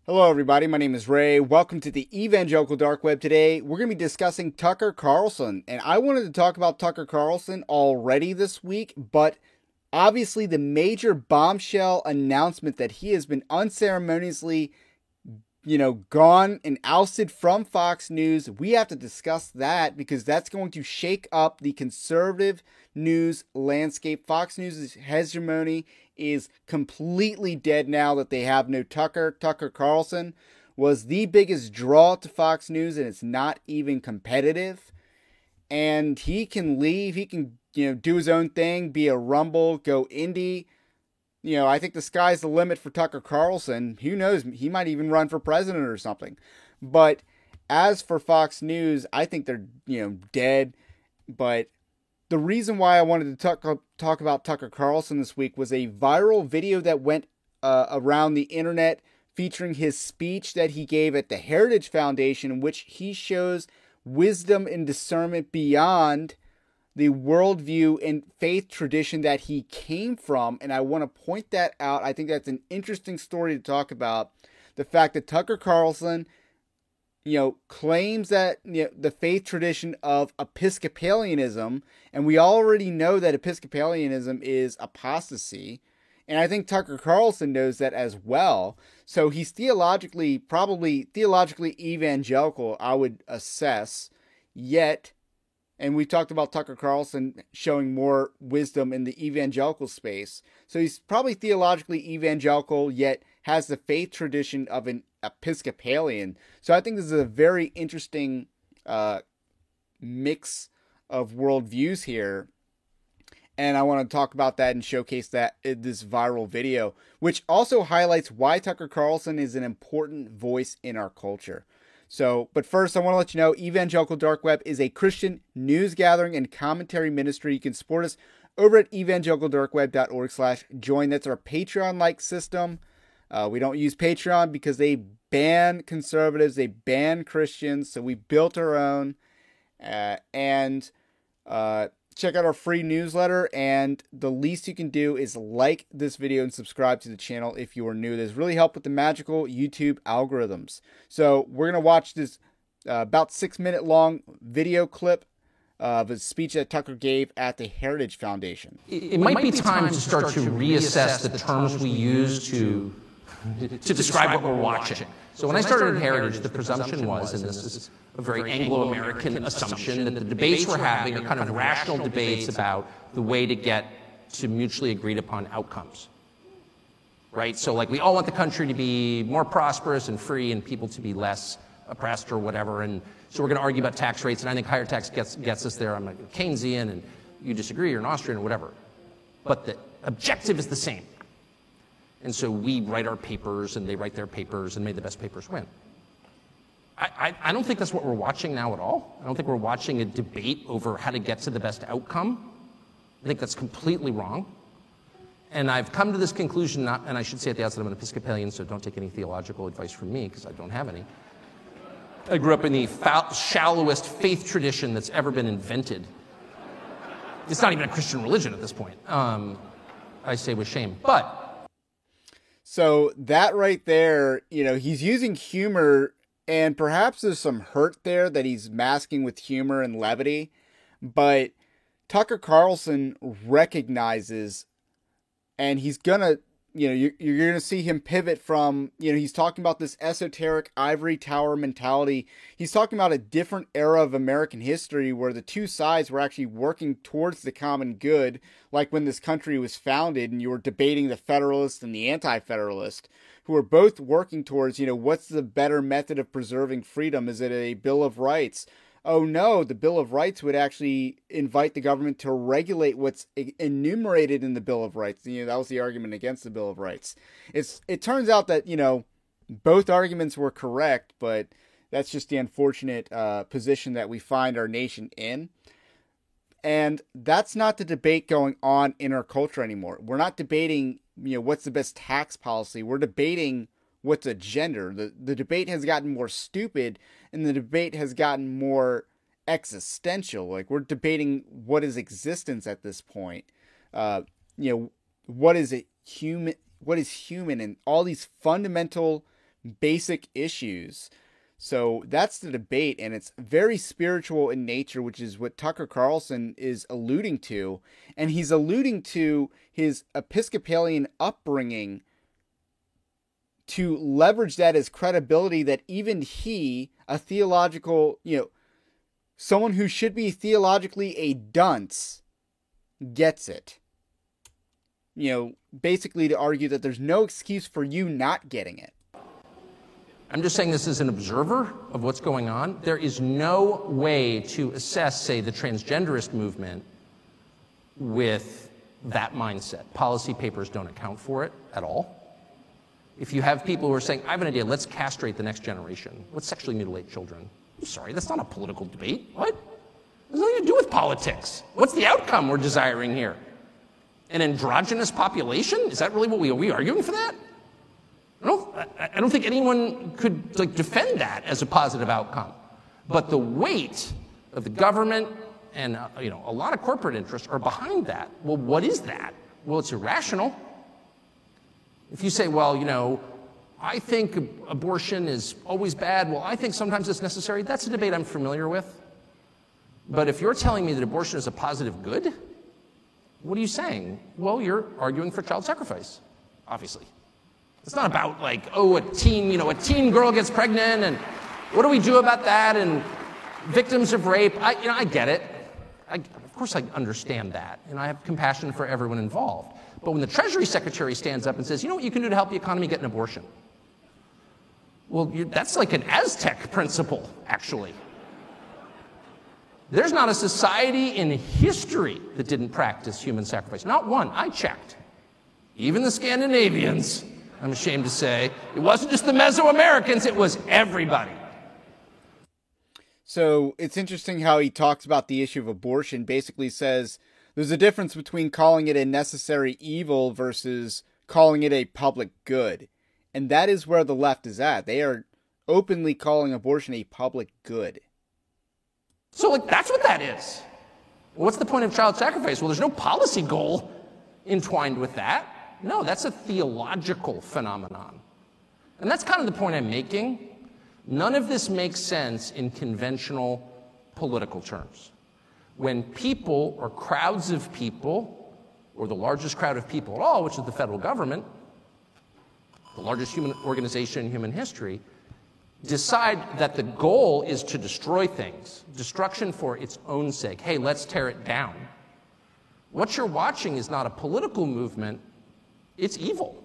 Hello, everybody. My name is Ray. Welcome to the Evangelical Dark Web. Today, we're going to be discussing Tucker Carlson. And I wanted to talk about Tucker Carlson already this week, but obviously, the major bombshell announcement that he has been unceremoniously, gone and ousted from Fox News. We have to discuss that because that's going to shake up the conservative news landscape. Fox News' hegemony is completely dead now that they have no Tucker. Tucker Carlson was the biggest draw to Fox News, and it's not even competitive. And he can leave. He can, do his own thing, be a Rumble, go indie. I think the sky's the limit for Tucker Carlson. Who knows? He might even run for president or something. But as for Fox News, I think they're, dead. But the reason why I wanted to talk about Tucker Carlson this week was a viral video that went around the internet featuring his speech that he gave at the Heritage Foundation, in which he shows wisdom and discernment beyond the worldview and faith tradition that he came from. And I want to point that out. I think that's an interesting story to talk about. The fact that Tucker Carlson, claims that the faith tradition of Episcopalianism, and we already know that Episcopalianism is apostasy. And I think Tucker Carlson knows that as well. So he's probably theologically evangelical, I would assess, yet. And we talked about Tucker Carlson showing more wisdom in the evangelical space. So he's probably theologically evangelical, yet has the faith tradition of an Episcopalian. So I think this is a very interesting mix of worldviews here. And I want to talk about that and showcase that in this viral video, which also highlights why Tucker Carlson is an important voice in our culture. So, but first, I want to let you know, Evangelical Dark Web is a Christian news gathering and commentary ministry. You can support us over at evangelicaldarkweb.org/join. That's our Patreon-like system. We don't use Patreon because they ban conservatives, they ban Christians, so we built our own. Check out our free newsletter, and the least you can do is like this video and subscribe to the channel if you are new. This really helps with the magical YouTube algorithms. So we're going to watch this about 6-minute long video clip of a speech that Tucker gave at the Heritage Foundation. It might be time to start to reassess the terms we use to describe what we're watching. So when I started at Heritage, the presumption was, and this is a very Anglo-American assumption, that the debates we're having are kind of rational debates about the way to get to mutually agreed upon outcomes. Right? So like we all want the country to be more prosperous and free and people to be less oppressed or whatever. And so we're going to argue about tax rates, and I think higher tax gets us there. I'm a Keynesian, and you disagree, you're an Austrian or whatever. But the objective is the same. And so we write our papers, and they write their papers, and may the best papers win. I don't think that's what we're watching now at all. I don't think we're watching a debate over how to get to the best outcome. I think that's completely wrong. And I've come to this conclusion, and I should say at the outset I'm an Episcopalian, so don't take any theological advice from me, because I don't have any. I grew up in the shallowest faith tradition that's ever been invented. It's not even a Christian religion at this point. I say with shame. So that right there, he's using humor, and perhaps there's some hurt there that he's masking with humor and levity. But Tucker Carlson recognizes, and he's gonna, you're gonna see him pivot from, he's talking about this esoteric ivory tower mentality. He's talking about a different era of American history where the two sides were actually working towards the common good, like when this country was founded, and you were debating the Federalist and the Anti-Federalist, who are both working towards, what's the better method of preserving freedom? Is it a Bill of Rights? Oh no, the Bill of Rights would actually invite the government to regulate what's enumerated in the Bill of Rights. That was the argument against the Bill of Rights. It turns out that, both arguments were correct, but that's just the unfortunate position that we find our nation in. And that's not the debate going on in our culture anymore. We're not debating, what's the best tax policy. We're debating what's a gender. The debate has gotten more stupid, and the debate has gotten more existential. Like, we're debating what is existence at this point. What is human, and all these fundamental basic issues. So that's the debate, and it's very spiritual in nature, which is what Tucker Carlson is alluding to. And he's alluding to his Episcopalian upbringing to leverage that as credibility, that even he, a theological, someone who should be theologically a dunce, gets it. Basically to argue that there's no excuse for you not getting it. I'm just saying this as an observer of what's going on. There is no way to assess, say, the transgenderist movement with that mindset. Policy papers don't account for it at all. If you have people who are saying, I have an idea, let's castrate the next generation. Let's sexually mutilate children. I'm sorry, that's not a political debate. What? It has nothing to do with politics. What's the outcome we're desiring here? An androgynous population? Is that really what are we arguing for that? I don't think anyone could defend that as a positive outcome. But the weight of the government and a lot of corporate interests are behind that. Well, what is that? Well, it's irrational. If you say, well, I think abortion is always bad, well, I think sometimes it's necessary, that's a debate I'm familiar with. But if you're telling me that abortion is a positive good, what are you saying? Well, you're arguing for child sacrifice, obviously. It's not about a teen girl gets pregnant and what do we do about that and victims of rape. I get it. Of course I understand that, and I have compassion for everyone involved. But when the Treasury Secretary stands up and says, you know what you can do to help the economy? Get an abortion. Well, that's like an Aztec principle, actually. There's not a society in history that didn't practice human sacrifice. Not one. I checked. Even the Scandinavians, I'm ashamed to say. It wasn't just the Mesoamericans, it was everybody. So it's interesting how he talks about the issue of abortion, basically says there's a difference between calling it a necessary evil versus calling it a public good. And that is where the left is at. They are openly calling abortion a public good. So that's what that is. What's the point of child sacrifice? Well, there's no policy goal entwined with that. No, that's a theological phenomenon. And that's kind of the point I'm making. None of this makes sense in conventional political terms. When people or crowds of people, or the largest crowd of people at all, which is the federal government, the largest human organization in human history, decide that the goal is to destroy things, destruction for its own sake. Hey, let's tear it down. What you're watching is not a political movement, it's evil.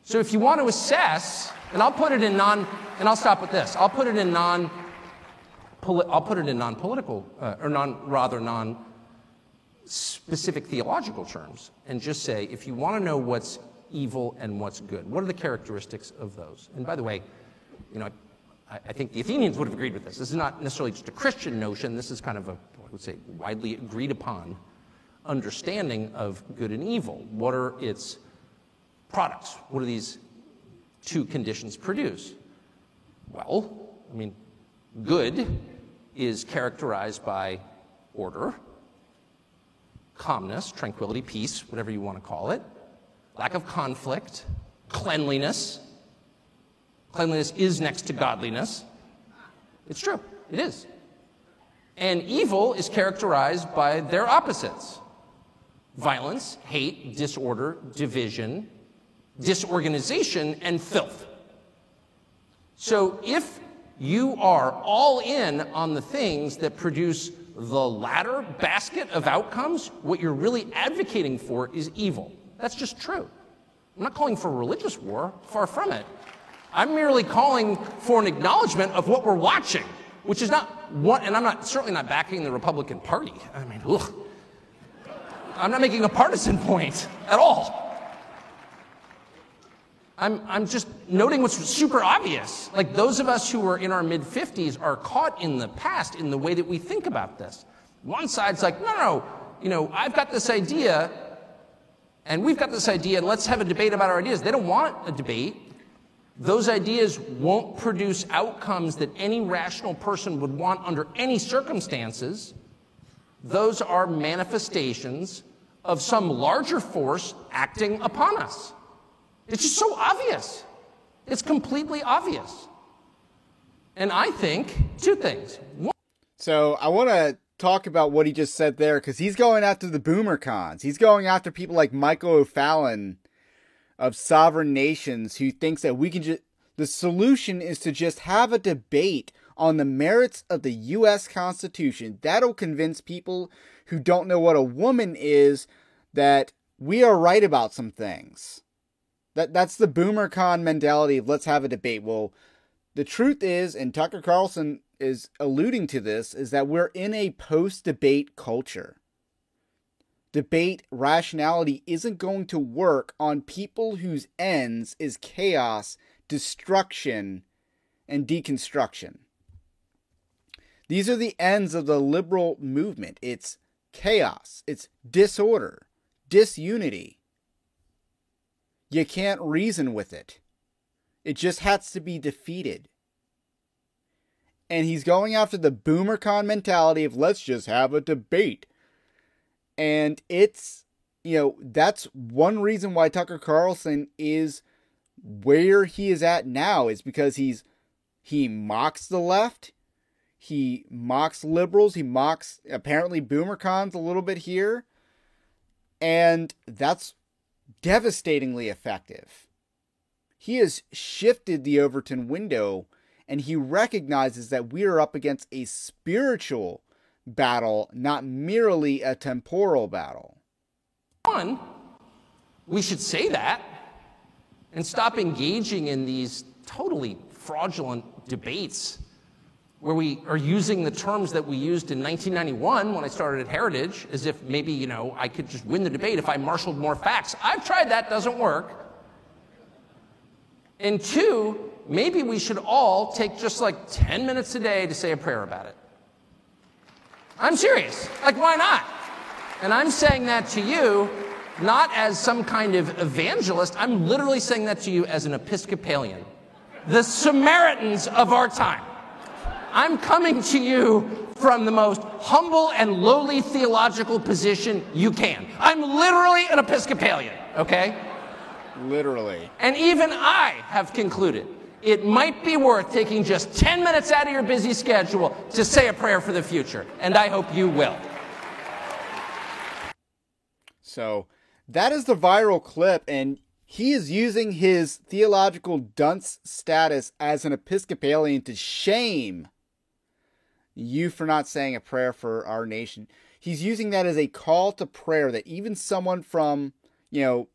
So if you want to assess, and I'll put it in I'll stop with this. I'll put it in non-political, or non-specific theological terms, and just say, if you want to know what's evil and what's good, what are the characteristics of those? And by the way, I think the Athenians would have agreed with this. This is not necessarily just a Christian notion. This is kind of I would say, widely agreed upon understanding of good and evil. What are its products? What do these two conditions produce? Well, good is characterized by order, calmness, tranquility, peace, whatever you want to call it, lack of conflict, cleanliness. Cleanliness is next to godliness. It's true. It is. And evil is characterized by their opposites. Violence, hate, disorder, division, disorganization, and filth. So if you are all in on the things that produce the latter basket of outcomes, what you're really advocating for is evil. That's just true. I'm not calling for a religious war, far from it. I'm merely calling for an acknowledgement of what we're watching, which is not one, and I'm certainly not backing the Republican Party. I'm not making a partisan point at all. I'm just noting what's super obvious. Like those of us who are in our mid-50s are caught in the past in the way that we think about this. One side's like, no, I've got this idea, and we've got this idea, and let's have a debate about our ideas. They don't want a debate. Those ideas won't produce outcomes that any rational person would want under any circumstances. Those are manifestations of some larger force acting upon us. It's just so obvious. It's completely obvious. And I think two things. One, so I want to talk about what he just said there, because he's going after the boomer cons. He's going after people like Michael O'Fallon of Sovereign Nations, who thinks that we can just, the solution is to just have a debate on the merits of the U.S. Constitution. That'll convince people who don't know what a woman is that we are right about some things. That's the boomer con mentality of let's have a debate. Well, the truth is, and Tucker Carlson is alluding to this, is that we're in a post-debate culture. Debate rationality isn't going to work on people whose ends is chaos, destruction, and deconstruction. These are the ends of the liberal movement. It's chaos. It's disorder, disunity. You can't reason with it. It just has to be defeated. And he's going after the boomer con mentality of let's just have a debate. And it's, that's one reason why Tucker Carlson is where he is at now, is because he mocks the left. He mocks liberals. He mocks apparently boomer cons a little bit here. And that's devastatingly effective. He has shifted the Overton window, and he recognizes that we are up against a spiritual battle, not merely a temporal battle. one, we should say that and stop engaging in these totally fraudulent debates where we are using the terms that we used in 1991 when I started at Heritage, as if maybe, I could just win the debate if I marshaled more facts. I've tried that, doesn't work. And two, maybe we should all take just like 10 minutes a day to say a prayer about it. I'm serious. Why not? And I'm saying that to you not as some kind of evangelist. I'm literally saying that to you as an Episcopalian. The Samaritans of our time. I'm coming to you from the most humble and lowly theological position you can. I'm literally an Episcopalian, okay? Literally. And even I have concluded it might be worth taking just 10 minutes out of your busy schedule to say a prayer for the future. And I hope you will. So that is the viral clip, and he is using his theological dunce status as an Episcopalian to shame you for not saying a prayer for our nation. He's using that as a call to prayer, that even someone from, and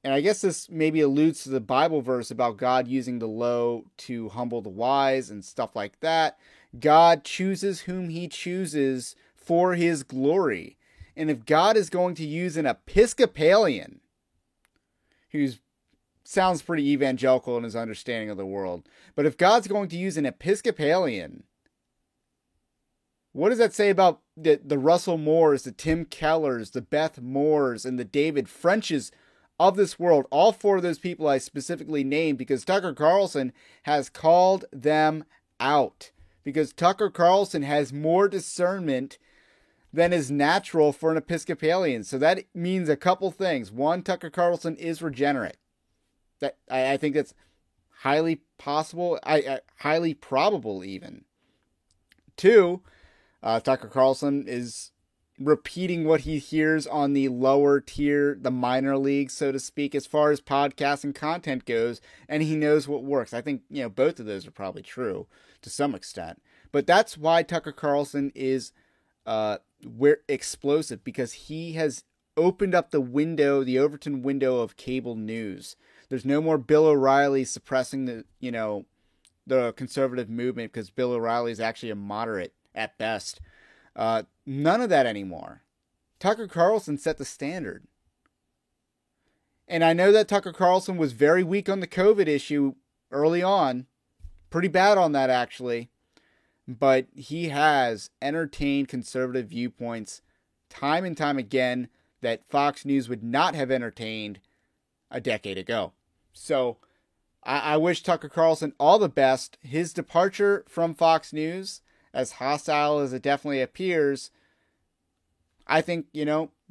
I guess this maybe alludes to the Bible verse about God using the low to humble the wise and stuff like that. God chooses whom he chooses for his glory. And if God is going to use an Episcopalian, who sounds pretty evangelical in his understanding of the world, but if God's going to use an Episcopalian, what does that say about the Russell Moores, the Tim Kellers, the Beth Moores, and the David Frenches of this world? All four of those people I specifically named because Tucker Carlson has called them out. Because Tucker Carlson has more discernment than is natural for an Episcopalian. So that means a couple things. One, Tucker Carlson is regenerate. That I think that's highly possible, highly probable even. Two, Tucker Carlson is repeating what he hears on the lower tier, the minor leagues, so to speak, as far as podcast and content goes, and he knows what works. I think, both of those are probably true to some extent. But that's why Tucker Carlson is explosive, because he has opened up the window, the Overton window of cable news. There's no more Bill O'Reilly suppressing the conservative movement because Bill O'Reilly is actually a moderate at best. None of that anymore. Tucker Carlson set the standard. And I know that Tucker Carlson was very weak on the COVID issue early on. Pretty bad on that, actually. But he has entertained conservative viewpoints time and time again that Fox News would not have entertained a decade ago. So I wish Tucker Carlson all the best. His departure from Fox News, as hostile as it definitely appears, I think,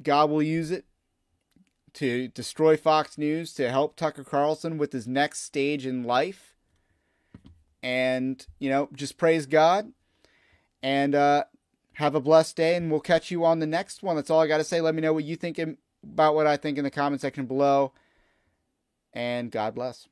God will use it. to destroy Fox News, to help Tucker Carlson with his next stage in life. And, just praise God. And have a blessed day, and we'll catch you on the next one. That's all I got to say. Let me know what you think about what I think in the comment section below. And God bless.